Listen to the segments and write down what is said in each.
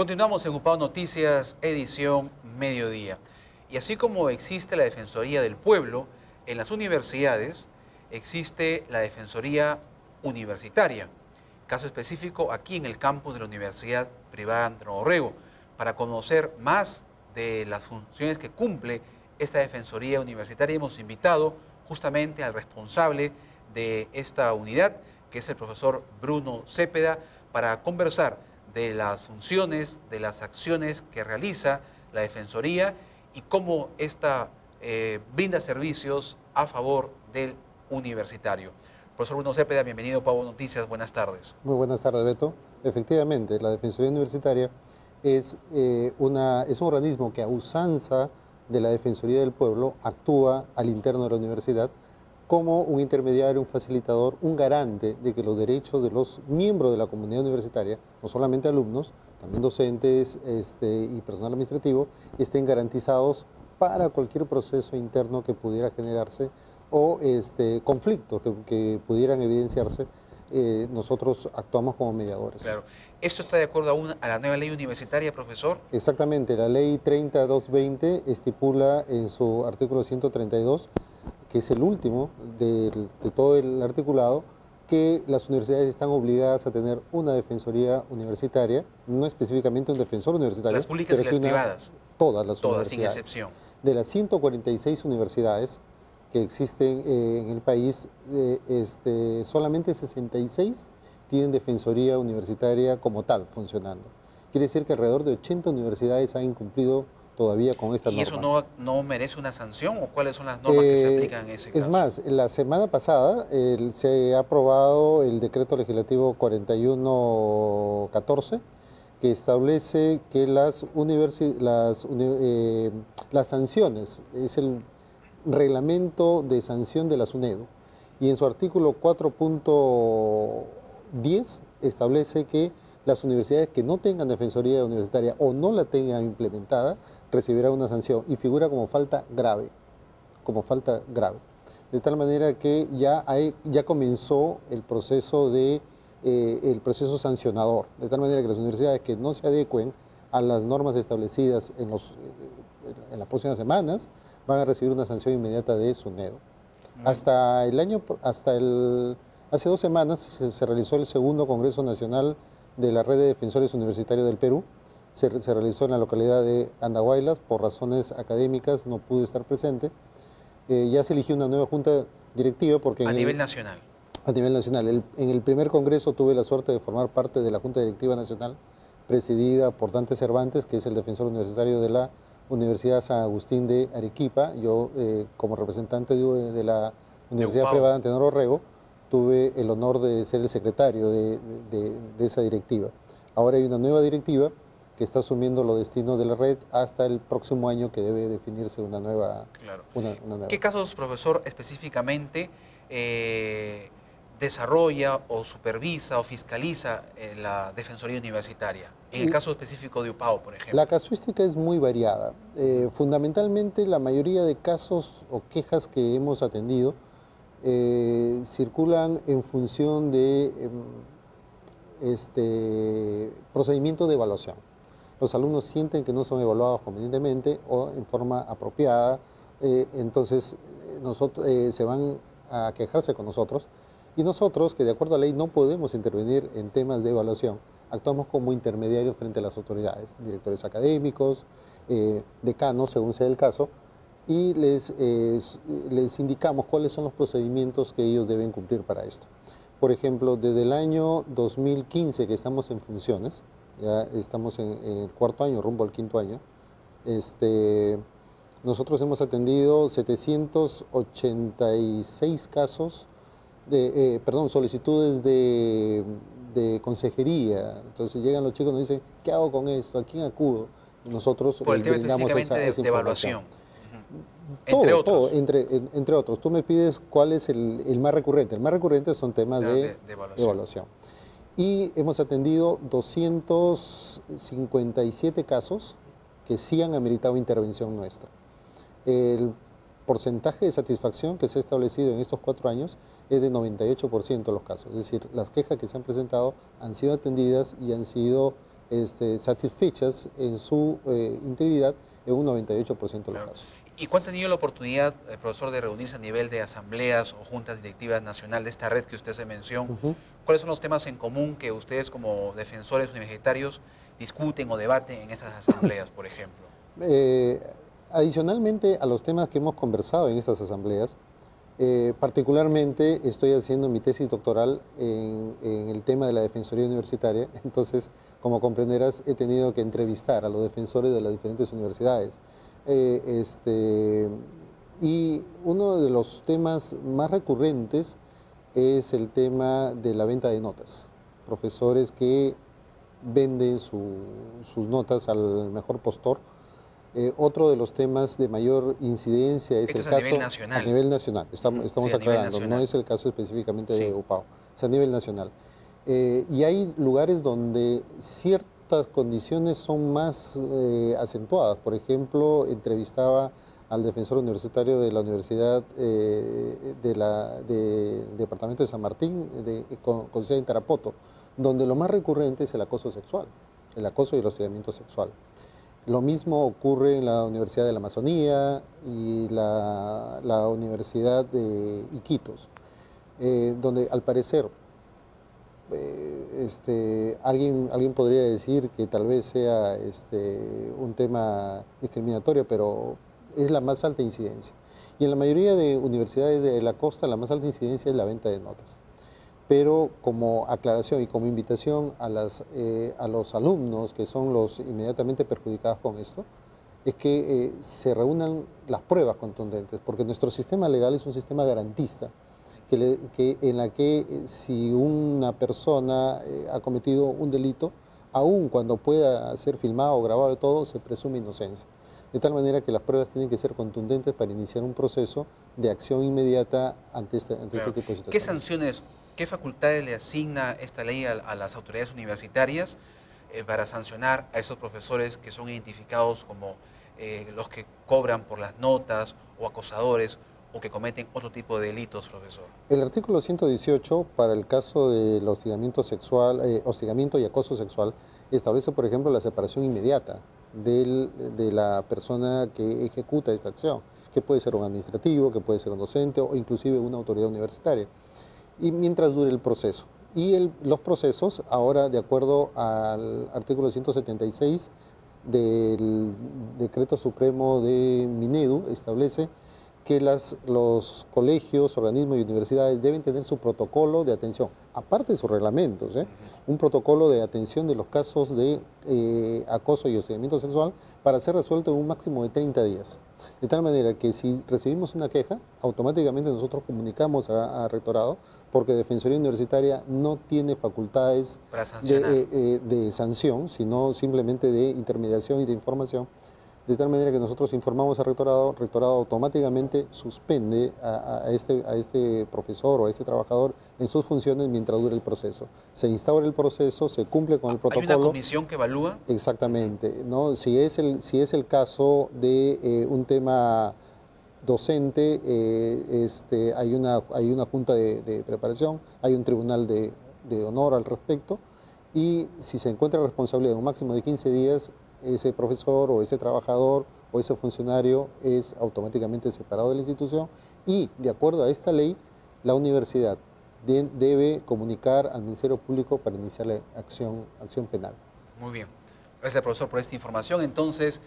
Continuamos en UPAO Noticias, edición mediodía. Y así como existe la Defensoría del Pueblo, en las universidades existe la Defensoría Universitaria. Caso específico aquí en el campus de la Universidad Privada Andrés Orrego. Para conocer más de las funciones que cumple esta Defensoría Universitaria, hemos invitado justamente al responsable de esta unidad, que es el profesor Bruno Cepeda, para conversar de las funciones, de las acciones que realiza la Defensoría y cómo esta brinda servicios a favor del universitario. Profesor Bruno Cepeda, bienvenido a UPAO Noticias, buenas tardes. Muy buenas tardes, Beto. Efectivamente, la Defensoría Universitaria es un organismo que a usanza de la Defensoría del Pueblo actúa al interno de la universidad como un intermediario, un facilitador, un garante de que los derechos de los miembros de la comunidad universitaria, no solamente alumnos, también docentes y personal administrativo, estén garantizados para cualquier proceso interno que pudiera generarse o conflictos que pudieran evidenciarse. Nosotros actuamos como mediadores. Claro. ¿Esto está de acuerdo a la nueva ley universitaria, profesor? Exactamente. La ley 30.220 estipula en su artículo 132, que es el último de todo el articulado, que las universidades están obligadas a tener una defensoría universitaria, no específicamente un defensor universitario. Las públicas y las privadas. Todas las universidades. Todas, sin excepción. De las 146 universidades que existen en el país, solamente 66 tienen defensoría universitaria como tal funcionando. Quiere decir que alrededor de 80 universidades han incumplido todavía con esta norma. ¿Y eso no merece una sanción o cuáles son las normas que se aplican en ese caso? Es más, la semana pasada se ha aprobado el decreto legislativo 4114, que establece que las sanciones, es el reglamento de sanción de la SUNEDU, y en su artículo 4.10 establece que las universidades que no tengan defensoría universitaria o no la tengan implementada recibirán una sanción y figura como falta grave, de tal manera que ya comenzó el proceso sancionador, de tal manera que las universidades que no se adecuen a las normas establecidas en las próximas semanas van a recibir una sanción inmediata de SUNEDU. Hace 2 semanas se realizó el segundo Congreso Nacional de la Red de Defensores Universitarios del Perú. Se realizó en la localidad de Andahuaylas. Por razones académicas no pude estar presente. Ya se eligió una nueva junta directiva porque... A nivel nacional. A nivel nacional. En el primer congreso tuve la suerte de formar parte de la Junta Directiva Nacional, presidida por Dante Cervantes, que es el defensor universitario de la Universidad San Agustín de Arequipa. Yo, como representante de la Universidad Privada Andrés Orrego, tuve el honor de ser el secretario de esa directiva. Ahora hay una nueva directiva que está asumiendo los destinos de la red hasta el próximo año, que debe definirse una nueva... Claro. Una nueva. ¿Qué casos, profesor, específicamente desarrolla o supervisa o fiscaliza la Defensoría Universitaria? En el caso específico de UPAO, por ejemplo. La casuística es muy variada. Fundamentalmente, la mayoría de casos o quejas que hemos atendido circulan en función de procedimientos de evaluación. Los alumnos sienten que no son evaluados convenientemente o en forma apropiada, entonces se van a quejarse con nosotros, y nosotros, que de acuerdo a la ley no podemos intervenir en temas de evaluación, actuamos como intermediarios frente a las autoridades, directores académicos, decanos, según sea el caso, y les indicamos cuáles son los procedimientos que ellos deben cumplir para esto. Por ejemplo, desde el año 2015 que estamos en funciones, ya estamos en el 4.º año, rumbo al 5.º año, nosotros hemos atendido 786 casos, solicitudes de consejería. Entonces llegan los chicos y nos dicen, ¿qué hago con esto? ¿A quién acudo? Y nosotros por el tema brindamos específicamente de evaluación. Todo, entre otros. Tú me pides cuál es el más recurrente. El más recurrente son temas de evaluación. Y hemos atendido 257 casos que sí han ameritado intervención nuestra. El porcentaje de satisfacción que se ha establecido en estos 4 años es de 98% de los casos. Es decir, las quejas que se han presentado han sido atendidas y han sido satisfechas en su integridad en un 98% de los casos. ¿Y cuánto ha tenido la oportunidad, profesor, de reunirse a nivel de asambleas o juntas directivas nacional de esta red que usted se mencionó? ¿Cuáles son los temas en común que ustedes como defensores universitarios discuten o debaten en estas asambleas, por ejemplo? Adicionalmente a los temas que hemos conversado en estas asambleas, particularmente estoy haciendo mi tesis doctoral en el tema de la defensoría universitaria. Entonces, como comprenderás, he tenido que entrevistar a los defensores de las diferentes universidades. Y uno de los temas más recurrentes es el tema de la venta de notas. Profesores que venden sus notas al mejor postor. Otro de los temas de mayor incidencia es el caso... a nivel nacional. A nivel nacional, estamos sí, aclarando, no es el caso específicamente de UPAO, es a nivel nacional. Y hay lugares donde ciertas condiciones son más acentuadas. Por ejemplo, entrevistaba al defensor universitario de la Universidad del Departamento de San Martín, con sede en Tarapoto, donde lo más recurrente es el acoso sexual, el acoso y el hostigamiento sexual. Lo mismo ocurre en la Universidad de la Amazonía y la Universidad de Iquitos, donde al parecer alguien podría decir que tal vez sea un tema discriminatorio, pero es la más alta incidencia. Y en la mayoría de universidades de la costa la más alta incidencia es la venta de notas. Pero como aclaración y como invitación a los alumnos, que son los inmediatamente perjudicados con esto, es que se reúnan las pruebas contundentes, porque nuestro sistema legal es un sistema garantista, en la que si una persona ha cometido un delito, aun cuando pueda ser filmado o grabado de todo, se presume inocencia. De tal manera que las pruebas tienen que ser contundentes para iniciar un proceso de acción inmediata ante este tipo de situaciones. ¿Qué sanciones, qué facultades le asigna esta ley a las autoridades universitarias para sancionar a esos profesores que son identificados como los que cobran por las notas o acosadores o que cometen otro tipo de delitos, profesor? El artículo 118, para el caso del hostigamiento sexual, hostigamiento y acoso sexual, establece, por ejemplo, la separación inmediata de la persona que ejecuta esta acción, que puede ser un administrativo, que puede ser un docente o inclusive una autoridad universitaria, y mientras dure el proceso. Y los procesos, ahora de acuerdo al artículo 176 del Decreto Supremo de Minedu, establece que los colegios, organismos y universidades deben tener su protocolo de atención, aparte de sus reglamentos, un protocolo de atención de los casos de acoso y hostigamiento sexual para ser resuelto en un máximo de 30 días. De tal manera que si recibimos una queja, automáticamente nosotros comunicamos a Rectorado, porque Defensoría Universitaria no tiene facultades de sanción, sino simplemente de intermediación y de información. De tal manera que nosotros informamos al Rectorado automáticamente suspende a este profesor o a este trabajador en sus funciones mientras dure el proceso. Se instaura el proceso, se cumple con el protocolo. ¿Hay una comisión que evalúa? Exactamente, ¿no? Si es el caso de un tema docente, hay una junta de preparación, hay un tribunal de honor al respecto, y si se encuentra responsable de un máximo de 15 días, ese profesor o ese trabajador o ese funcionario es automáticamente separado de la institución, y de acuerdo a esta ley, la universidad debe comunicar al Ministerio Público para iniciar la acción penal. Muy bien. Gracias, profesor, por esta información. Entonces,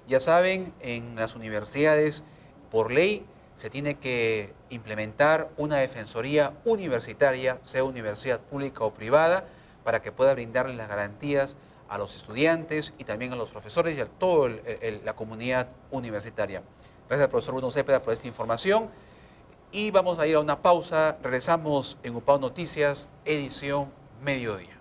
ya saben, en las universidades, por ley, se tiene que implementar una defensoría universitaria, sea universidad pública o privada, para que pueda brindarle las garantías a los estudiantes y también a los profesores y a toda la comunidad universitaria. Gracias, profesor Bruno Cepeda, por esta información. Y vamos a ir a una pausa. Regresamos en UPAO Noticias, edición Mediodía.